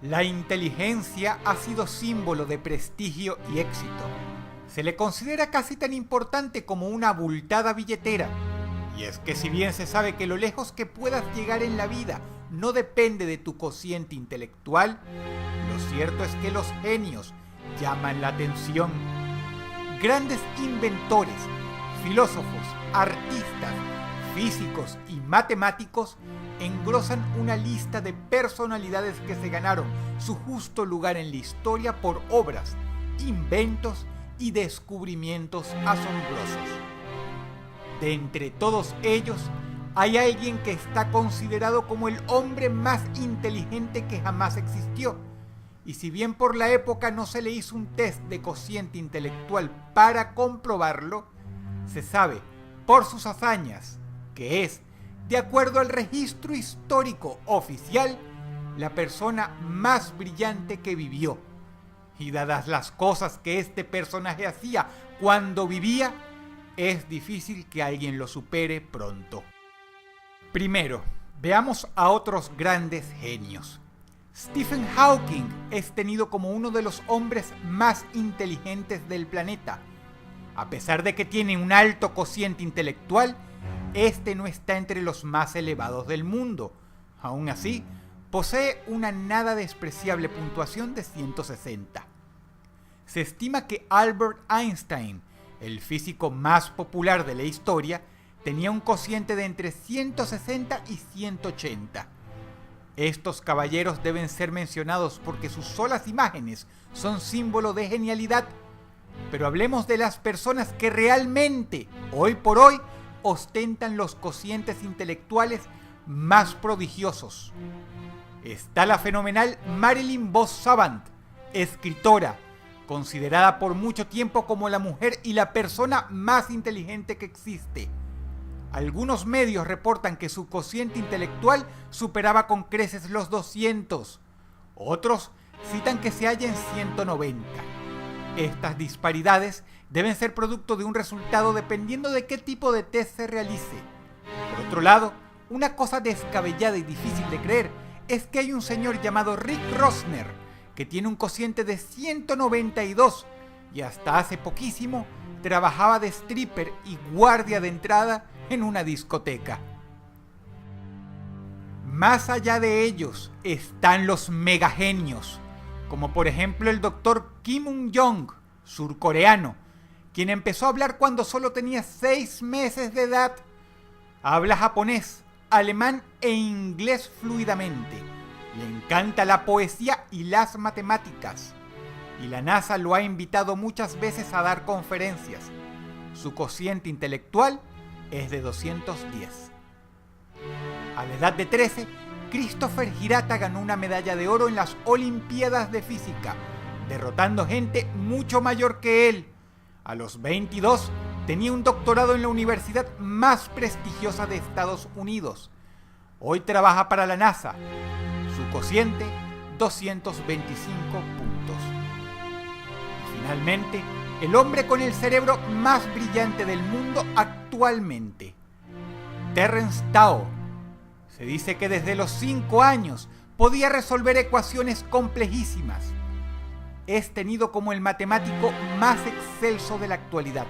La inteligencia ha sido símbolo de prestigio y éxito. Se le considera casi tan importante como una abultada billetera. Y es que si bien se sabe que lo lejos que puedas llegar en la vida no depende de tu cociente intelectual, lo cierto es que los genios llaman la atención. Grandes inventores, filósofos, artistas, físicos y matemáticos engrosan una lista de personalidades que se ganaron su justo lugar en la historia por obras, inventos y descubrimientos asombrosos. De entre todos ellos, hay alguien que está considerado como el hombre más inteligente que jamás existió. Y si bien por la época no se le hizo un test de cociente intelectual para comprobarlo, se sabe por sus hazañas que es, de acuerdo al registro histórico oficial, la persona más brillante que vivió. Y dadas las cosas que este personaje hacía cuando vivía, es difícil que alguien lo supere pronto. Primero, veamos a otros grandes genios. Stephen Hawking es tenido como uno de los hombres más inteligentes del planeta. A pesar de que tiene un alto cociente intelectual, este no está entre los más elevados del mundo. Aún así, posee una nada despreciable puntuación de 160. Se estima que Albert Einstein, el físico más popular de la historia, tenía un cociente de entre 160 y 180. Estos caballeros deben ser mencionados porque sus solas imágenes son símbolo de genialidad. Pero hablemos de las personas que realmente, hoy por hoy, ostentan los cocientes intelectuales más prodigiosos. Está la fenomenal Marilyn Vos Savant, escritora, considerada por mucho tiempo como la mujer y la persona más inteligente que existe. Algunos medios reportan que su cociente intelectual superaba con creces los 200. Otros citan que se halla en 190. Estas disparidades deben ser producto de un resultado dependiendo de qué tipo de test se realice. Por otro lado, una cosa descabellada y difícil de creer es que hay un señor llamado Rick Rosner que tiene un cociente de 192 y hasta hace poquísimo trabajaba de stripper y guardia de entrada en una discoteca. Más allá de ellos están los megagenios, como por ejemplo el Dr. Kim Un-jong, surcoreano, quien empezó a hablar cuando solo tenía 6 meses de edad. Habla japonés, alemán e inglés fluidamente. Le encanta la poesía y las matemáticas. Y la NASA lo ha invitado muchas veces a dar conferencias. Su cociente intelectual es de 210. A la edad de 13, Christopher Hirata ganó una medalla de oro en las Olimpiadas de Física, derrotando gente mucho mayor que él. A los 22, tenía un doctorado en la universidad más prestigiosa de Estados Unidos. Hoy trabaja para la NASA. Su cociente, 225 puntos. Y finalmente, el hombre con el cerebro más brillante del mundo actualmente, Terence Tao. Se dice que desde los 5 años podía resolver ecuaciones complejísimas. Es tenido como el matemático más excelso de la actualidad.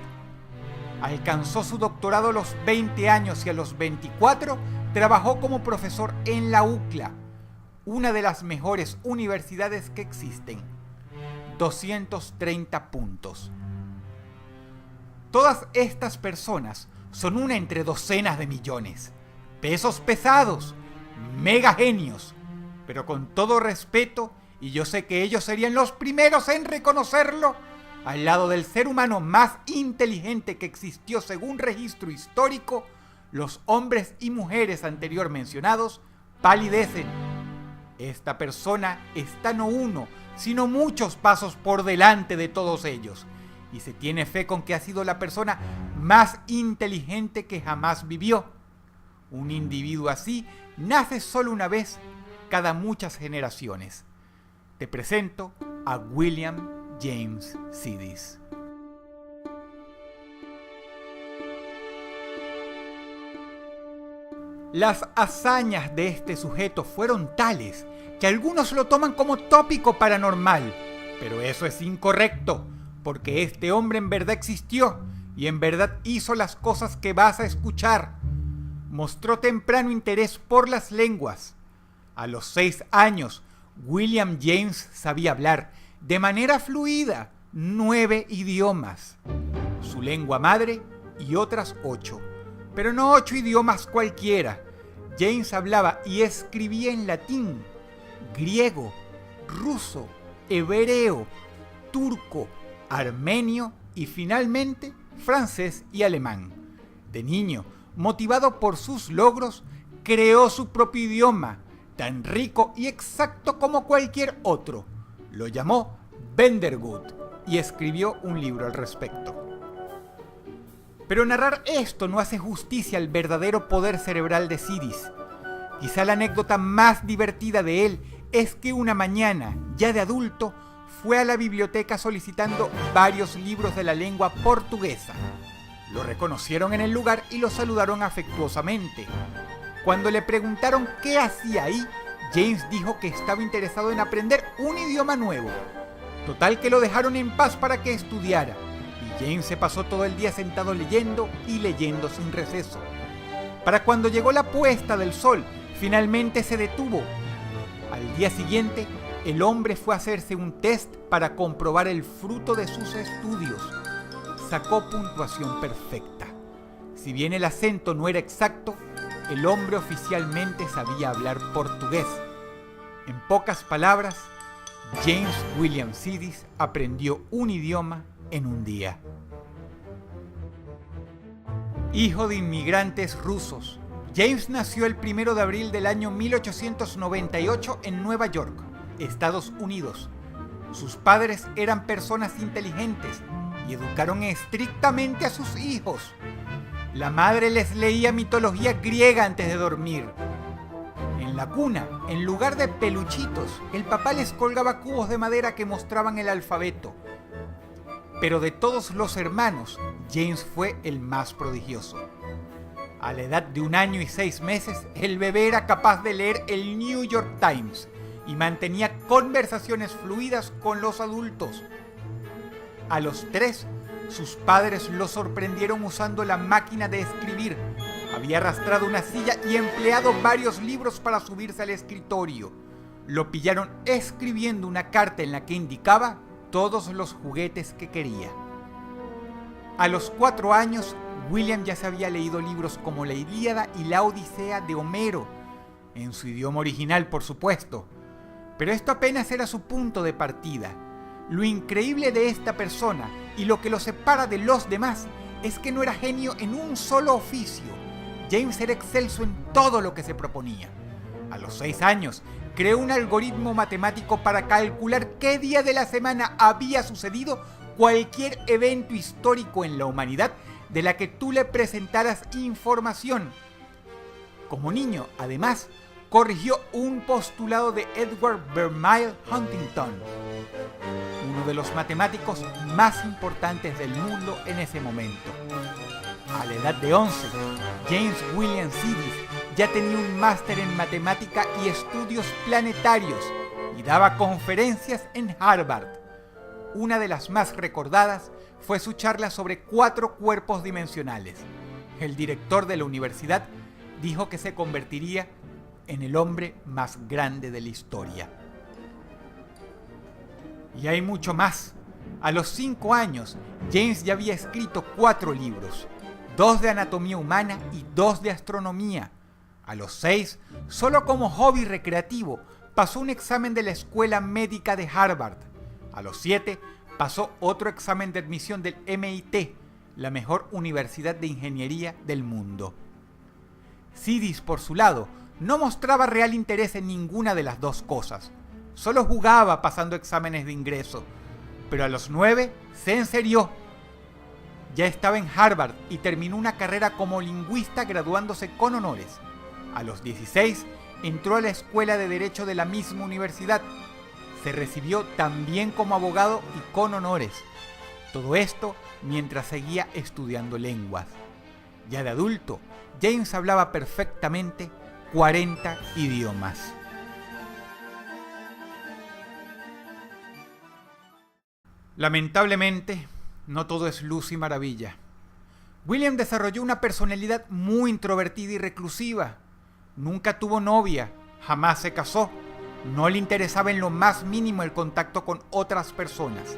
Alcanzó su doctorado a los 20 años y a los 24 trabajó como profesor en la UCLA, una de las mejores universidades que existen. 230 puntos. Todas estas personas son una entre docenas de millones. Pesos pesados, mega genios, pero con todo respeto, y yo sé que ellos serían los primeros en reconocerlo, al lado del ser humano más inteligente que existió según registro histórico, los hombres y mujeres anterior mencionados palidecen. Esta persona está no uno, sino muchos pasos por delante de todos ellos, y se tiene fe con que ha sido la persona más inteligente que jamás vivió. Un individuo así nace solo una vez cada muchas generaciones. Te presento a William James Sidis. Las hazañas de este sujeto fueron tales que algunos lo toman como tópico paranormal, pero eso es incorrecto, porque este hombre en verdad existió y en verdad hizo las cosas que vas a escuchar. Mostró temprano interés por las lenguas. A los 6 años, William James sabía hablar de manera fluida 9 idiomas, su lengua madre y otras 8, pero no 8 idiomas cualquiera. James hablaba y escribía en latín, griego, ruso, hebreo, turco, armenio y finalmente francés y alemán. De niño, motivado por sus logros, creó su propio idioma, tan rico y exacto como cualquier otro. Lo llamó Vendergut y escribió un libro al respecto. Pero narrar esto no hace justicia al verdadero poder cerebral de Sidis. Quizá la anécdota más divertida de él es que una mañana, ya de adulto, fue a la biblioteca solicitando varios libros de la lengua portuguesa. Lo reconocieron en el lugar y lo saludaron afectuosamente. Cuando le preguntaron qué hacía ahí, James dijo que estaba interesado en aprender un idioma nuevo. Total que lo dejaron en paz para que estudiara, y James se pasó todo el día sentado leyendo y leyendo sin receso. Para cuando llegó la puesta del sol, finalmente se detuvo. Al día siguiente, el hombre fue a hacerse un test para comprobar el fruto de sus estudios. Sacó puntuación perfecta. Si bien el acento no era exacto, el hombre oficialmente sabía hablar portugués. En pocas palabras, James William Sidis aprendió un idioma en un día. Hijo de inmigrantes rusos, James nació el 1 de abril del año 1898 en Nueva York, Estados Unidos. Sus padres eran personas inteligentes y educaron estrictamente a sus hijos. La madre les leía mitología griega antes de dormir. En la cuna, en lugar de peluchitos, el papá les colgaba cubos de madera que mostraban el alfabeto. Pero de todos los hermanos, James fue el más prodigioso. A la edad de 1 año y 6 meses, el bebé era capaz de leer el New York Times y mantenía conversaciones fluidas con los adultos. A los 3, sus padres lo sorprendieron usando la máquina de escribir. Había arrastrado una silla y empleado varios libros para subirse al escritorio. Lo pillaron escribiendo una carta en la que indicaba todos los juguetes que quería. A los 4 años, William ya se había leído libros como la Ilíada y la Odisea de Homero, en su idioma original, por supuesto. Pero esto apenas era su punto de partida. Lo increíble de esta persona y lo que lo separa de los demás es que no era genio en un solo oficio. James era excelso en todo lo que se proponía. A los 6 años, creó un algoritmo matemático para calcular qué día de la semana había sucedido cualquier evento histórico en la humanidad de la que tú le presentaras información. Como niño, además, corrigió un postulado de Edward Vermeil Huntington, uno de los matemáticos más importantes del mundo en ese momento. A la edad de 11, James William Sidis ya tenía un máster en matemática y estudios planetarios y daba conferencias en Harvard. Una de las más recordadas fue su charla sobre 4 cuerpos dimensionales. El director de la universidad dijo que se convertiría en el hombre más grande de la historia. Y hay mucho más. A los 5 años, James ya había escrito 4 libros, 2 de anatomía humana y 2 de astronomía. A los 6, solo como hobby recreativo, pasó un examen de la Escuela Médica de Harvard. A los 7, pasó otro examen de admisión del MIT, la mejor universidad de ingeniería del mundo. Sidis, por su lado, no mostraba real interés en ninguna de las dos cosas. Solo jugaba pasando exámenes de ingreso. Pero a los 9 se enserió. Ya estaba en Harvard y terminó una carrera como lingüista graduándose con honores. A los 16 entró a la escuela de Derecho de la misma universidad. Se recibió también como abogado y con honores. Todo esto mientras seguía estudiando lenguas. Ya de adulto, James hablaba perfectamente 40 idiomas. Lamentablemente, no todo es luz y maravilla. William desarrolló una personalidad muy introvertida y reclusiva. Nunca tuvo novia, jamás se casó, no le interesaba en lo más mínimo el contacto con otras personas.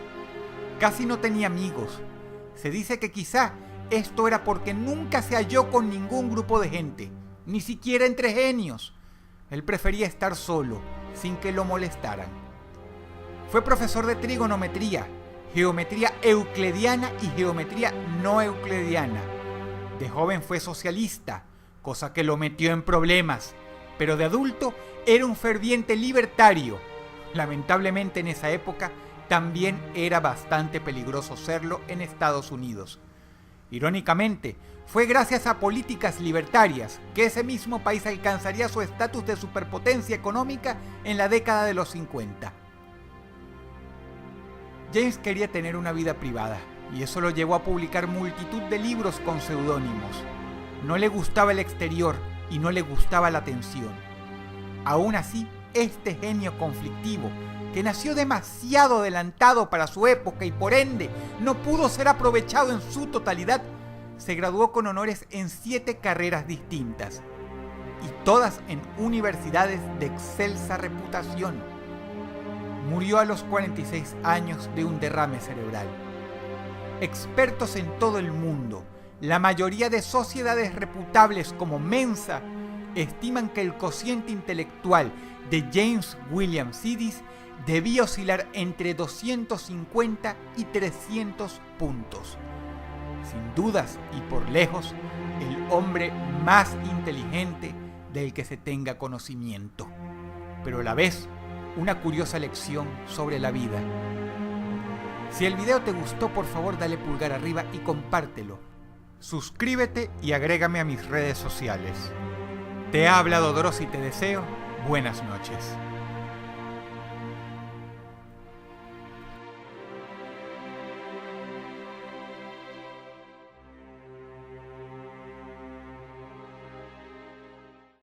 Casi no tenía amigos. Se dice que quizá esto era porque nunca se halló con ningún grupo de gente, ni siquiera entre genios. Él prefería estar solo, sin que lo molestaran. Fue profesor de trigonometría, geometría euclidiana y geometría no euclidiana. De joven fue socialista, cosa que lo metió en problemas, pero de adulto era un ferviente libertario. Lamentablemente en esa época también era bastante peligroso serlo en Estados Unidos. Irónicamente, fue gracias a políticas libertarias que ese mismo país alcanzaría su estatus de superpotencia económica en la década de los 50. James quería tener una vida privada y eso lo llevó a publicar multitud de libros con seudónimos. No le gustaba el exterior y no le gustaba la atención. Aún así, este genio conflictivo, que nació demasiado adelantado para su época y por ende no pudo ser aprovechado en su totalidad, se graduó con honores en 7 carreras distintas, y todas en universidades de excelsa reputación. Murió a los 46 años de un derrame cerebral. Expertos en todo el mundo, la mayoría de sociedades reputables como Mensa, estiman que el cociente intelectual de James William Sidis debía oscilar entre 250 y 300 puntos. Sin dudas y por lejos, el hombre más inteligente del que se tenga conocimiento, pero a la vez una curiosa lección sobre la vida. Si el video te gustó, por favor dale pulgar arriba y compártelo. Suscríbete y agrégame a mis redes sociales. Te ha hablado Dross y te deseo buenas noches.